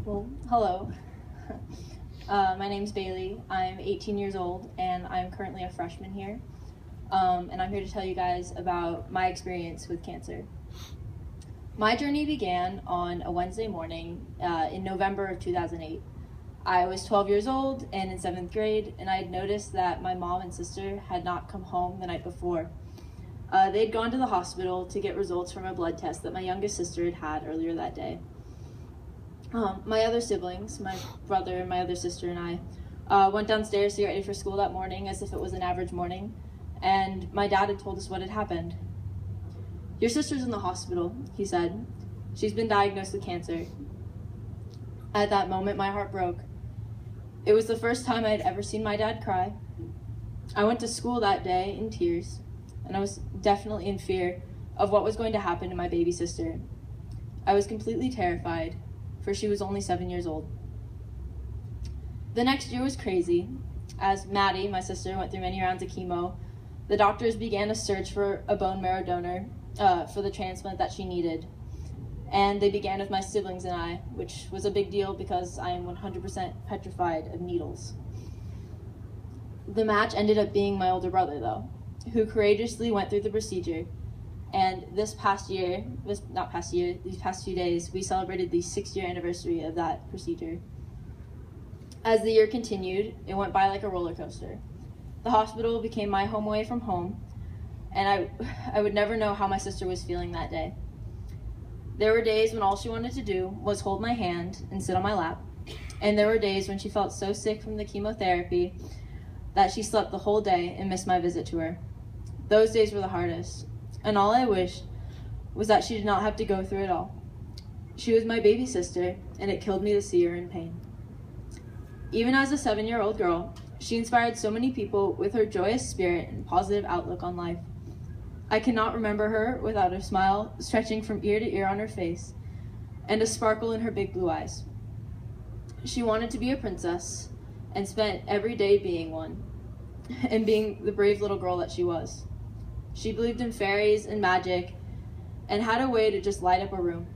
Well, hello. My name's Bailey. I'm 18 years old, and I'm currently a freshman here. And I'm here to tell you guys about my experience with cancer. My journey began on a Wednesday morning in November of 2008. I was 12 years old and in 7th grade, and I had noticed that my mom and sister had not come home the night before. They'd gone to the hospital to get results from a blood test that my youngest sister had earlier that day. My other siblings, my brother, my other sister, and I went downstairs to get ready for school that morning as if it was an average morning, and my dad had told us what had happened. "Your sister's in the hospital," he said. "She's been diagnosed with cancer." At that moment, my heart broke. It was the first time I had ever seen my dad cry. I went to school that day in tears, and I was definitely in fear of what was going to happen to my baby sister. I was completely terrified, for she was only 7 years old. The next year was crazy. As Maddie, my sister, went through many rounds of chemo, the doctors began a search for a bone marrow donor for the transplant that she needed. And they began with my siblings and I, which was a big deal because I am 100% petrified of needles. The match ended up being my older brother, though, who courageously went through the procedure. And these past few days, we celebrated the 6-year anniversary of that procedure. As the year continued, it went by like a roller coaster. The hospital became my home away from home, and I would never know how my sister was feeling that day. There were days when all she wanted to do was hold my hand and sit on my lap, and there were days when she felt so sick from the chemotherapy that she slept the whole day and missed my visit to her. Those days were the hardest, and all I wished was that she did not have to go through it all. She was my baby sister, and it killed me to see her in pain. Even as a 7-year-old girl, she inspired so many people with her joyous spirit and positive outlook on life. I cannot remember her without a smile stretching from ear to ear on her face and a sparkle in her big blue eyes. She wanted to be a princess and spent every day being one, and being the brave little girl that she was. She believed in fairies and magic and had a way to just light up a room.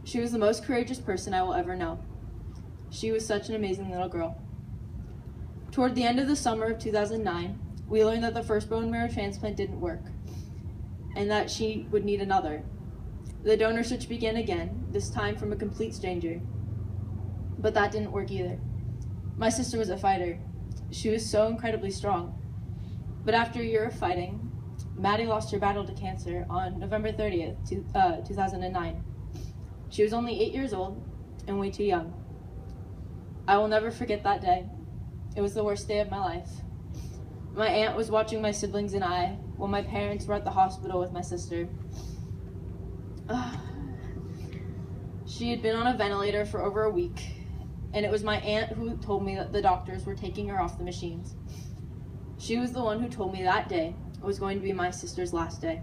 She was the most courageous person I will ever know. She was such an amazing little girl. Toward the end of the summer of 2009, we learned that the first bone marrow transplant didn't work and that she would need another. The donor search began again, this time from a complete stranger. But that didn't work either. My sister was a fighter. She was so incredibly strong. But after a year of fighting, Maddie lost her battle to cancer on November 30th, 2009. She was only 8 years old and way too young. I will never forget that day. It was the worst day of my life. My aunt was watching my siblings and I while my parents were at the hospital with my sister. She had been on a ventilator for over a week, and it was my aunt who told me that the doctors were taking her off the machines. She was the one who told me that day was going to be my sister's last day.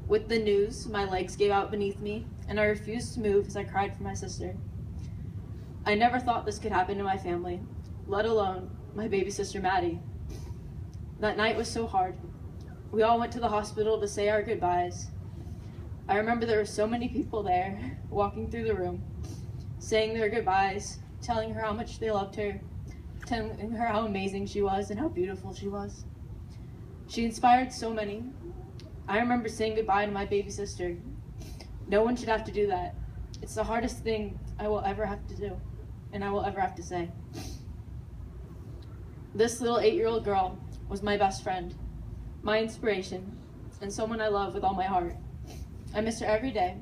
With the news, my legs gave out beneath me, and I refused to move as I cried for my sister. I never thought this could happen to my family, let alone my baby sister Maddie. That night was so hard. We all went to the hospital to say our goodbyes. I remember there were so many people there, walking through the room, saying their goodbyes, telling her how much they loved her, telling her how amazing she was and how beautiful she was. She inspired so many. I remember saying goodbye to my baby sister. No one should have to do that. It's the hardest thing I will ever have to do, and I will ever have to say. This little 8-year-old girl was my best friend, my inspiration, and someone I love with all my heart. I miss her every day,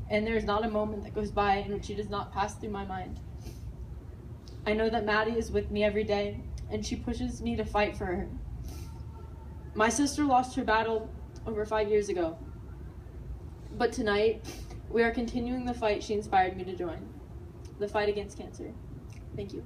and there is not a moment that goes by in which she does not pass through my mind. I know that Maddie is with me every day, and she pushes me to fight for her. My sister lost her battle over 5 years ago, but tonight we are continuing the fight she inspired me to join, the fight against cancer. Thank you.